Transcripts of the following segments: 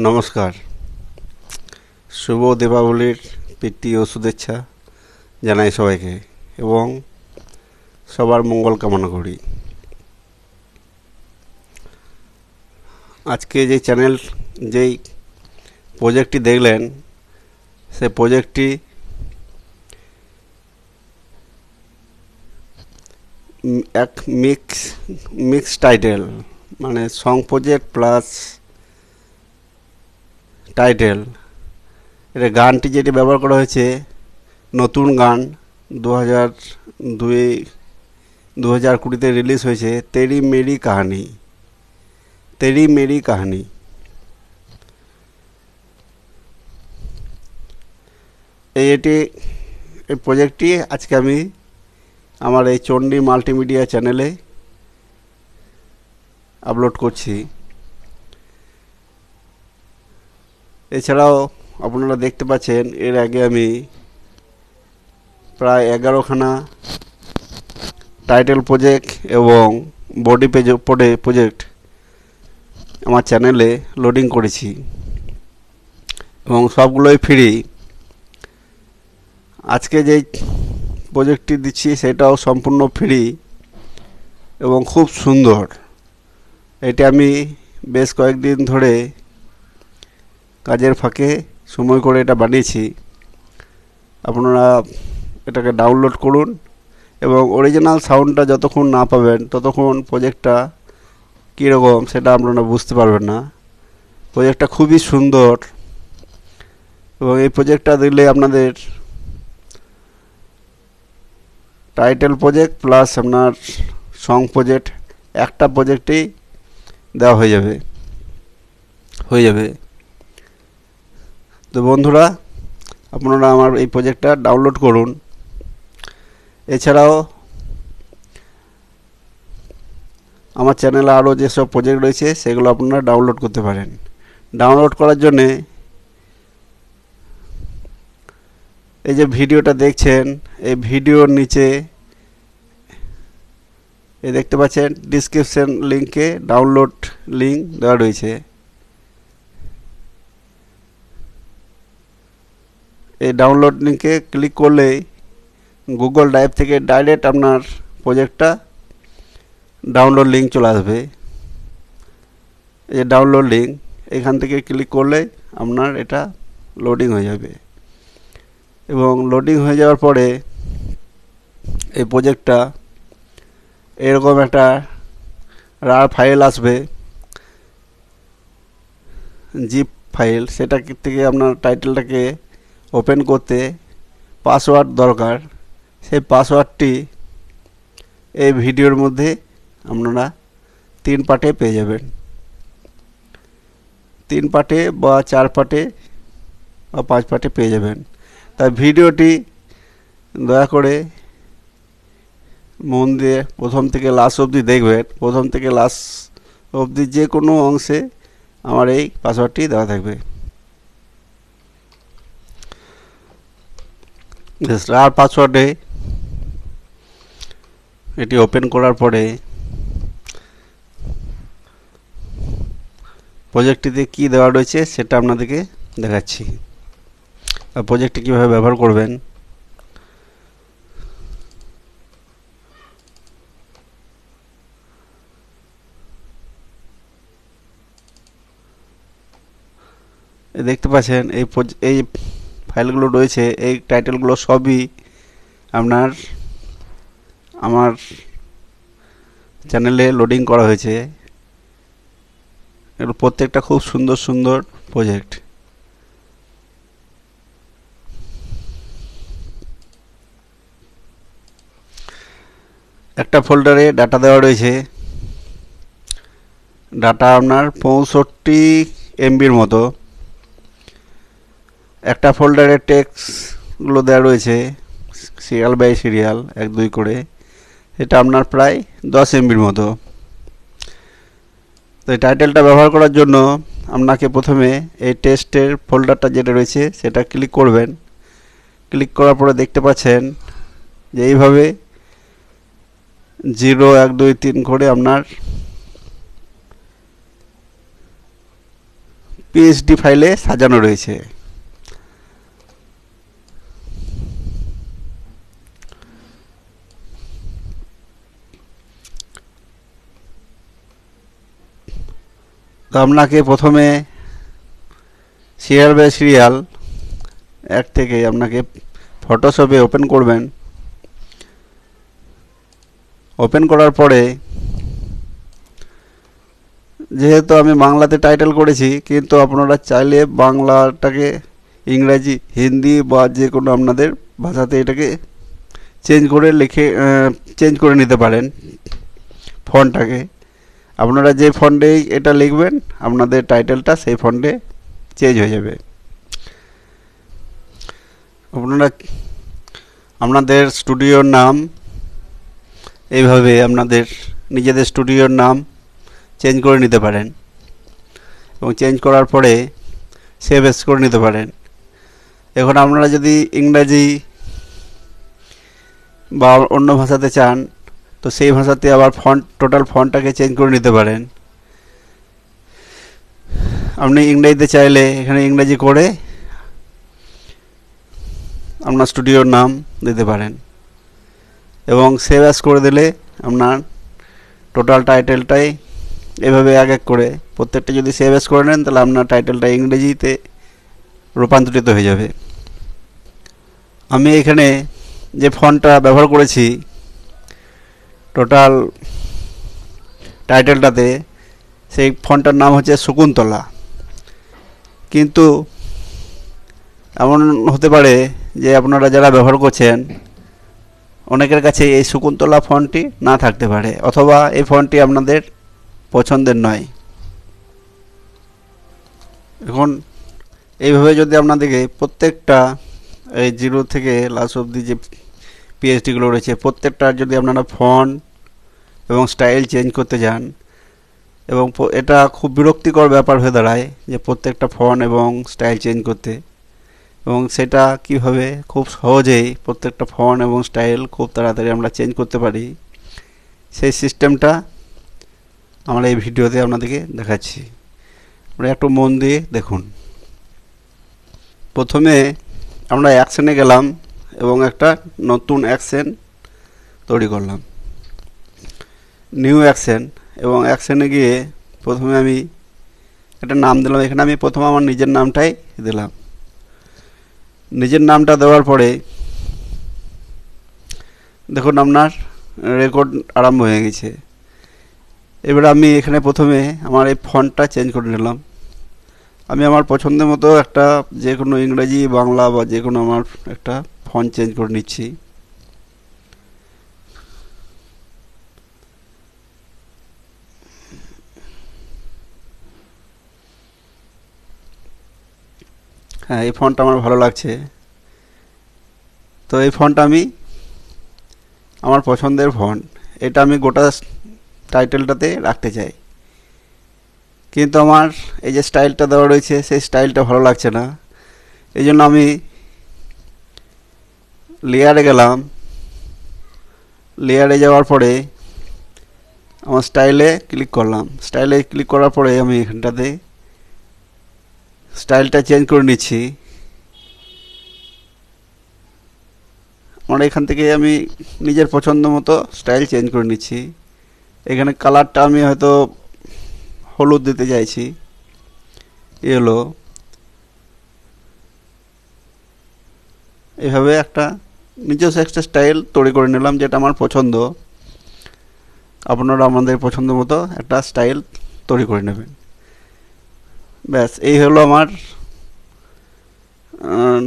নমস্কার, শুভ দীপাবলির প্রীতি ও শুভেচ্ছা জানাই সবাইকে এবং সবার মঙ্গল কামনা করি। আজকে যে যেই প্রজেক্টটি দেখলেন, সে প্রজেক্টটি এক মিক্স টাইটেল, মানে সং প্রজেক্ট প্লাস টাইটেল। এটা গানটি যেটি ব্যবহার করা হয়েছে নতুন গান, 2020 রিলিজ হয়েছে, তেরি মেরি কাহানি। এই প্রজেক্টটি আজকে আমি আমার এই চণ্ডী মাল্টিমিডিয়া চ্যানেলে আপলোড করছি। এছাড়াও আপনারা দেখতে পাচ্ছেন, এর আগে আমি প্রায় 11খানা টাইটেল প্রজেক্ট এবং বডি প্রজেক্ট আমার চ্যানেলে লোডিং করেছি এবং সবগুলোই ফ্রি। আজকে যেই প্রজেক্টটি দিচ্ছি সেটাও সম্পূর্ণ ফ্রি এবং খুব সুন্দর। এটা আমি বেশ কয়েকদিন ধরে কাজের ফাঁকে সময় করে এটা বানিয়েছি। আপনারা এটাকে ডাউনলোড করুন এবং অরিজিনাল সাউন্ডটা যতক্ষণ না পাবেন ততক্ষণ প্রজেক্টটা কীরকম সেটা আপনারা বুঝতে পারবেন না। প্রজেক্টটা খুবই সুন্দর এবং এই প্রজেক্টটা দিলে আপনাদের টাইটেল প্রজেক্ট প্লাস আপনার সং প্রজেক্ট একটা প্রজেক্টেই দেওয়া হয়ে যাবে। তো বন্ধুরা, আপনারা আমার এই প্রজেক্টটা ডাউনলোড করুন। এছাড়াও আমার চ্যানেলে আরও যেসব প্রজেক্ট রয়েছে সেগুলো আপনারা ডাউনলোড করতে পারেন। ডাউনলোড করার জন্যে এই যে ভিডিওটা দেখছেন, এই ভিডিওর নিচে দেখতে পাচ্ছেন ডিসক্রিপশন লিঙ্কে ডাউনলোড লিঙ্ক দেওয়া রয়েছে। এই ডাউনলোড লিঙ্কে ক্লিক করলেই গুগল ড্রাইভ থেকে ডাইরেক্ট আপনার প্রজেক্টটা ডাউনলোড লিঙ্ক চলে আসবে। এই যে ডাউনলোড লিঙ্ক, এখান থেকে ক্লিক করলেই আপনার এটা লোডিং হয়ে যাবে এবং লোডিং হয়ে যাওয়ার পরে এই প্রজেক্টটা এরকম একটা রার ফাইল আসবে, জিপ ফাইল। সেটা থেকে আপনার টাইটেলটাকে ওপেন করতে পাসওয়ার্ড দরকার। সেই পাসওয়ার্ডটি এই ভিডিওর মধ্যে আপনারা 3 পার্টে পেয়ে যাবেন, 3 পার্টে বা 4 পার্টে বা 5 পার্টে পেয়ে যাবেন। তাই ভিডিওটি দয়া করে মন দিয়ে প্রথম থেকে লাস্ট অবধি দেখবেন। প্রথম থেকে লাস্ট অবধি যে কোনো অংশে আমার এই পাসওয়ার্ডটি দেওয়া থাকবে। আর পাসওয়ার্ডে এটি ওপেন করার পরে প্রজেক্টটিতে কি দেওয়া রয়েছে সেটা আপনাদেরকে দেখাচ্ছি, আর প্রজেক্টটি কীভাবে ব্যবহার করবেন। দেখতে পাচ্ছেন এই ফাইলগুলো রয়েছে, এই টাইটেলগুলো সবই আমার চ্যানেলে লোডিং করা হয়েছে। এগুলো প্রত্যেকটা খুব সুন্দর সুন্দর প্রজেক্ট। একটা ফোল্ডারে ডাটা দেওয়া রয়েছে, ডাটা আপনার 65 MBর মতো। একটা ফোল্ডারে টেক্সটগুলো দেওয়া রয়েছে সিরিয়াল বাই সিরিয়াল 1-2 করে, এটা আপনার প্রায় 10 MBর মতো। তো এই টাইটেলটা ব্যবহার করার জন্য আপনাকে প্রথমে এই টেক্সটের ফোল্ডারটা যেটা রয়েছে সেটা ক্লিক করবেন। ক্লিক করার পরে দেখতে পাচ্ছেন যে এইভাবে 0, 1, 2, 3 করে আপনার পিএইচডি ফাইলে সাজানো রয়েছে। তো আপনাকে প্রথমে সিরিয়াল বাই সিরিয়াল এক থেকে আপনাকে ফটোশপে ওপেন করবেন। ওপেন করার পরে যেহেতু আমি বাংলাতে টাইটেল করেছি, কিন্তু আপনারা চাইলে বাংলাটাকে ইংরাজি, হিন্দি বা যে কোনো আপনাদের ভাষাতে এটাকে চেঞ্জ করে নিতে পারেন। ফন্টটাকে আপনারা যে ফন্টেই এটা লিখবেন, আপনাদের টাইটেলটা সেই ফন্টে চেঞ্জ হয়ে যাবে। আপনারা আপনাদের স্টুডিওর নাম এইভাবে আপনাদের নিজেদের স্টুডিওর নাম চেঞ্জ করে নিতে পারেন এবং চেঞ্জ করার পরে সেভ এস করে নিতে পারেন। এখন আপনারা যদি ইংরাজি বা অন্য ভাষাতে চান, তো সেই ভাষাতে আবার টোটাল ফন্টটাকে চেঞ্জ করে নিতে পারেন। আপনি ইংরেজিতে চাইলে এখানে ইংরেজি করে আপনার স্টুডিওর নাম দিতে পারেন এবং সেভ অ্যাজ করে দিলে আপনার টোটাল টাইটেলটাই এভাবে এক এক করে প্রত্যেকটা যদি সেভ অ্যাজ করে নেন, তাহলে আপনার টাইটেলটা ইংরেজিতে রূপান্তরিত হয়ে যাবে। আমি এখানে যে ফন্টটা ব্যবহার করেছি টোটাল টাইটেলটাতে, সেই ফন্টটার নাম হচ্ছে শকুন্তলা। কিন্তু এমন হতে পারে যে আপনারা যারা ব্যবহার করছেন অনেকের কাছে এই শকুন্তলা ফন্টটি না থাকতে পারে, অথবা এই ফন্টটি আপনাদের পছন্দের নয়। এখন এইভাবে যদি আপনাদেরকে প্রত্যেকটা এই 0 থেকে লাস্ট অবধি যে পিএইচডিগুলো রয়েছে প্রত্যেকটার যদি আপনারা ফন্ট এবং স্টাইল চেঞ্জ করতে যান, এবং এটা খুব বিরক্তিকর ব্যাপার হয়ে দাঁড়ায় যে প্রত্যেকটা ফন্ট এবং স্টাইল চেঞ্জ করতে, এবং সেটা কিভাবে খুব সহজেই প্রত্যেকটা ফন্ট এবং স্টাইল খুব তাড়াতাড়ি আমরা চেঞ্জ করতে পারি, সেই সিস্টেমটা আমরা এই ভিডিওতে আপনাদেরকে দেখাচ্ছি। আপনারা একটু মন দিয়ে দেখুন। প্রথমে আমরা অ্যাকশনে গেলাম এবং একটা নতুন অ্যাকশন তৈরি করলাম, নিউ অ্যাকশন। এবং অ্যাকশনে গিয়ে প্রথমে আমি একটা নাম দিলাম। এখানে আমি প্রথমে আমার নিজের নামটাই দিলাম। নিজের নামটা দেওয়ার পরে দেখুন আপনার রেকর্ড আরম্ভ হয়ে গেছে। এবার আমি এখানে প্রথমে আমার এই ফন্টটা চেঞ্জ করে নিলাম। আমি আমার পছন্দের মতো একটা যে কোনো ইংরেজি, বাংলা বা যে কোনো আমার একটা ফন্ট চেঞ্জ করে নিচ্ছি। হ্যাঁ, এই ফন্টটা আমার ভালো লাগছে, তো এই ফন্ট আমি আমার পছন্দের ফন্ট, এটা আমি গোটা টাইটেলটাতে রাখতে চাই। কিন্তু আমার এই যে স্টাইলটা দেওয়া রয়েছে সেই স্টাইলটা ভালো লাগছে না, এই জন্য আমি লেয়ারে গেলাম। লেয়ারে যাওয়ার পরে আমার স্টাইলে ক্লিক করলাম। স্টাইলে ক্লিক করার পরে আমি এখানটাতে স্টাইলটা চেঞ্জ করে নিচ্ছি। আমার এখান থেকে আমি নিজের পছন্দ মতো স্টাইল চেঞ্জ করে নিচ্ছি। এখানে কালারটা আমি হয়তো হলুদ দিতে চাইছি, হলো এভাবে একটা নিজস্ব একটা স্টাইল তৈরি করে নিলাম যেটা আমার পছন্দ। আপনারা আমাদের পছন্দ মতো একটা স্টাইল তৈরি করে নেবেন। ব্যাস, এই হলো আমার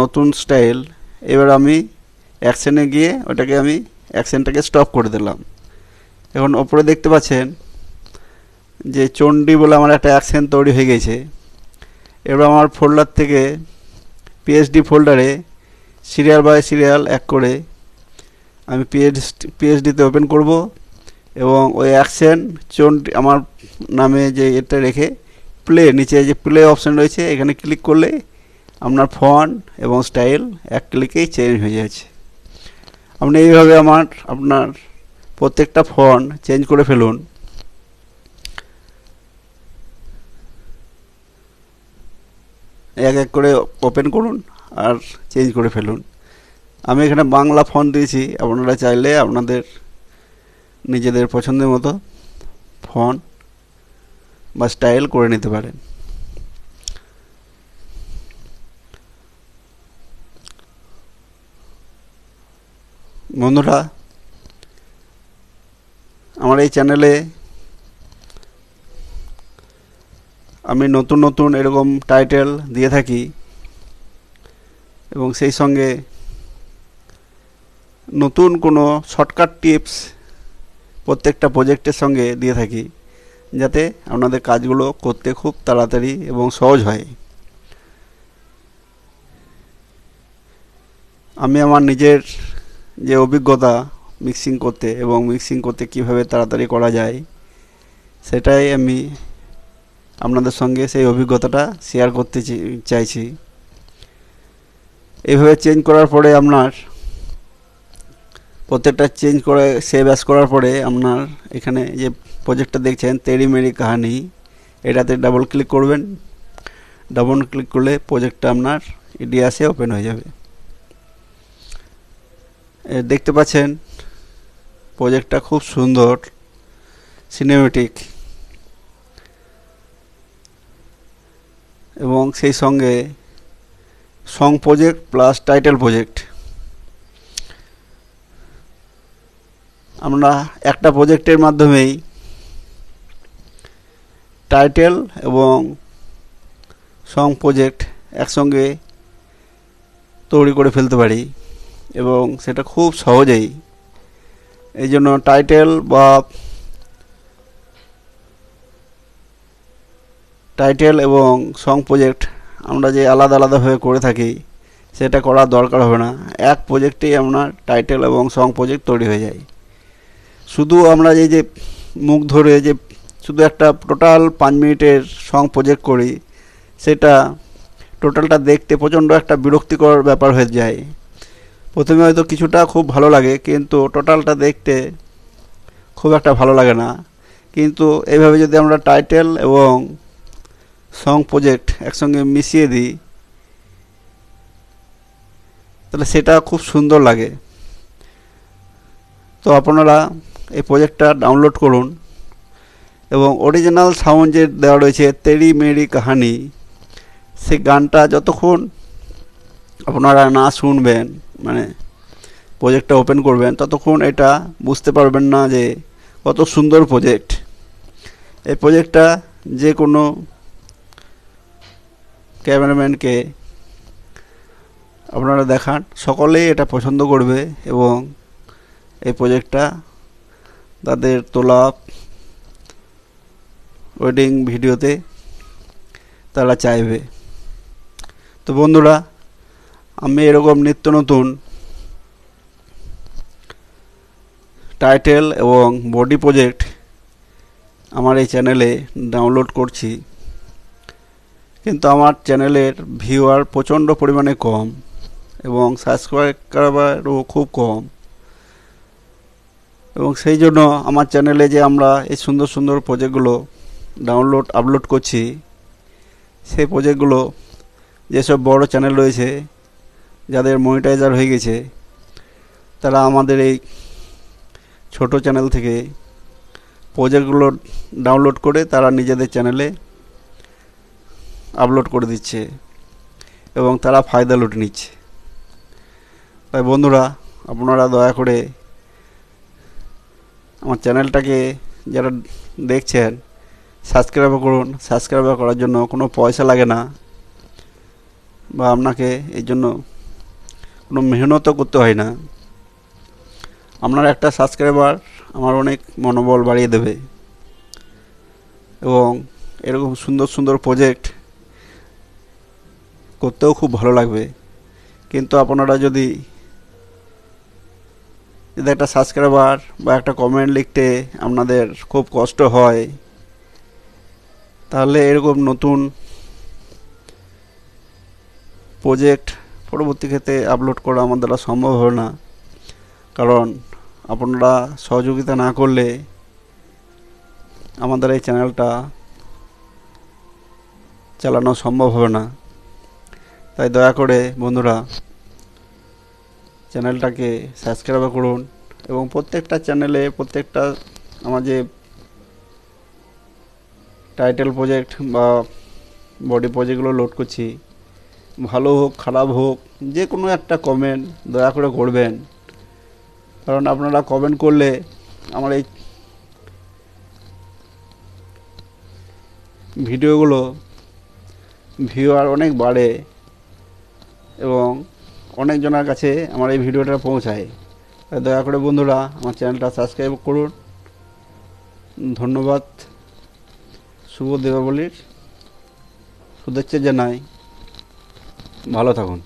নতুন স্টাইল। এবার আমি অ্যাকশনে গিয়ে ওটাকে আমি অ্যাকশনটাকে স্টপ করে দিলাম। এখন ওপরে দেখতে পাচ্ছেন যে চণ্ডী বলে আমার একটা অ্যাকশন তৈরি হয়ে গেছে। এবার আমার ফোল্ডার থেকে পিএইচডি ফোল্ডারে সিরিয়াল বাই সিরিয়াল এক করে আমি পিএইচডিতে ওপেন করব এবং ওই অ্যাকশন চণ্ডী আমার নামে যে এটা রেখে প্লে, নিচে যে প্লে অপশান রয়েছে এখানে ক্লিক করলে আপনার ফন্ট এবং স্টাইল এক ক্লিকেই চেঞ্জ হয়ে যাচ্ছে। আপনি এইভাবে আপনার প্রত্যেকটা ফন্ট চেঞ্জ করে ফেলুন। এক এক করে ওপেন করুন আর চেঞ্জ করে ফেলুন। আমি এখানে বাংলা ফন্ট দিয়েছি, আপনারা চাইলে আপনাদের নিজেদের পছন্দের মতো ফন্ট বা স্টাইল করে নিতে পারেন। বন্ধুরা, আমার এই চ্যানেলে আমি নতুন নতুন এরকম টাইটেল দিয়ে থাকি এবং সেই সঙ্গে নতুন কোনো শর্টকাট টিপস প্রত্যেকটা প্রজেক্টের সঙ্গে দিয়ে থাকি, যাতে আপনাদের কাজগুলো করতে খুব তাড়াতাড়ি এবং সহজ হয়। আমি আমার নিজের যে অভিজ্ঞতা মিক্সিং করতে এবং মিক্সিং করতে কীভাবে তাড়াতাড়ি করা যায়, সেটাই আমি আপনাদের সঙ্গে সেই অভিজ্ঞতাটা শেয়ার করতে চাইছি। এইভাবে চেঞ্জ করার পরে আপনার প্রত্যেকটা চেঞ্জ করে সেভ অ্যাজ করার পরে আপনার এখানে যে প্রজেক্টটা দেখছেন তেরি মেরি কাহানি, এটাতে ডাবল ক্লিক করবেন। ডাবল ক্লিক করলে প্রজেক্টটা আপনার ইডিয়াসে ওপেন হয়ে যাবে। দেখতে পাচ্ছেন প্রজেক্টটা খুব সুন্দর, সিনেমেটিক এবং সেই সঙ্গে song project plus title project. আমরা একটা প্রজেক্টের মাধ্যমেই টাইটেল এবং সং প্রজেক্ট একসঙ্গে তৈরি করে ফেলতে পারি এবং সেটা খুব সহজেই। এই জন্য টাইটেল এবং সং প্রজেক্ট আমরা যে আলাদা আলাদাভাবে করে থাকি, সেটা করার দরকার হবে না। এক প্রজেক্টেই আপনার টাইটেল এবং সং প্রজেক্ট তৈরি হয়ে যায়। শুধু আমরা এই যে মুখ ধরে যে শুধু একটা টোটাল 5 মিনিটের সং প্রজেক্ট করি, সেটা টোটালটা দেখতে প্রচণ্ড একটা বিরক্তিকর ব্যাপার হয়ে যায়। প্রথমে হয়তো কিছুটা খুব ভালো লাগে, কিন্তু টোটালটা দেখতে খুব একটা ভালো লাগে না। কিন্তু এইভাবে যদি আমরা টাইটেল এবং সং প্রজেক্ট একসঙ্গে মিশিয়ে দিই, তাহলে সেটা খুব সুন্দর লাগে। তো আপনারা এই প্রজেক্টটা ডাউনলোড করুন এবং অরিজিনাল সাউন্ড যে দেওয়া রয়েছে তেরি মেরি কাহানি, সেই গানটা যতক্ষণ আপনারা না শুনবেন, মানে প্রজেক্টটা ওপেন করবেন, ততক্ষণ এটা বুঝতে পারবেন না যে কত সুন্দর প্রজেক্ট। এই প্রজেক্টটা যে কোনো ক্যামেরাম্যানকে আপনারা দেখান, সকলেই এটা পছন্দ করবে এবং এই প্রজেক্টটা তাদের তোলা ওয়েডিং ভিডিওতে তারা চাইবে। তো বন্ধুরা, আমি এরকম নিত্য নতুন টাইটেল এবং বডি প্রজেক্ট আমার এই চ্যানেলে ডাউনলোড করছি, কিন্তু আমার চ্যানেলের ভিউয়ার প্রচণ্ড পরিমাণে কম এবং সাবস্ক্রাইবারও খুব কম। এবং সেই জন্য আমার চ্যানেলে যে আমরা এই সুন্দর সুন্দর প্রজেক্টগুলো আপলোড করছি, সেই প্রজেক্টগুলো যেসব বড় চ্যানেল রয়েছে, যাদের মনিটাইজার হয়ে গেছে, তারা আমাদের এই ছোট চ্যানেল থেকে প্রজেক্টগুলো ডাউনলোড করে তারা নিজেদের চ্যানেলে আপলোড করে দিচ্ছে এবং তারা ফায়দা লুটে নিচ্ছে। তাই বন্ধুরা, আপনারা দয়া করে আমার চ্যানেলটাকে যারা দেখছেন সাবস্ক্রাইব করুন। সাবস্ক্রাইব করার জন্য কোনো পয়সা লাগে না বা আপনাকে এই জন্য কোনো মেহনতও করতে হয় না। আপনার একটা সাবস্ক্রাইবার আমার অনেক মনোবল বাড়িয়ে দেবে এবং এরকম সুন্দর সুন্দর প্রজেক্ট করতেও খুব ভালো লাগবে। কিন্তু আপনারা যদি একটা সাবস্ক্রাইবার বা একটা কমেন্ট লিখতে আপনাদের খুব কষ্ট হয়, তাহলে এরকম নতুন প্রজেক্ট পরবর্তী ক্ষেত্রে আপলোড করা আমার দ্বারা সম্ভব হবে না। কারণ আপনারা সহযোগিতা না করলে আমাদের এই চ্যানেলটা চালানো সম্ভব হবে না। তাই দয়া করে বন্ধুরা চ্যানেলটাকে সাবস্ক্রাইব করুন এবং প্রত্যেকটা চ্যানেলে প্রত্যেকটা আমার যে টাইটেল প্রজেক্ট বা বডি প্রজেক্টগুলো লোড করছি, ভালো হোক খারাপ হোক, যে কোনো একটা কমেন্ট দয়া করে করবেন। কারণ আপনারা কমেন্ট করলে আমার এই ভিডিওগুলো ভিউয়ার অনেক বাড়ে এবং অনেকজনের কাছে আমার এই ভিডিওটা পৌঁছায়। তাই দয়া করে বন্ধুরা আমার চ্যানেলটা সাবস্ক্রাইব করুন। ধন্যবাদ। শুভ দীপাবলির শুভেচ্ছা জানাই। ভালো থাকুন।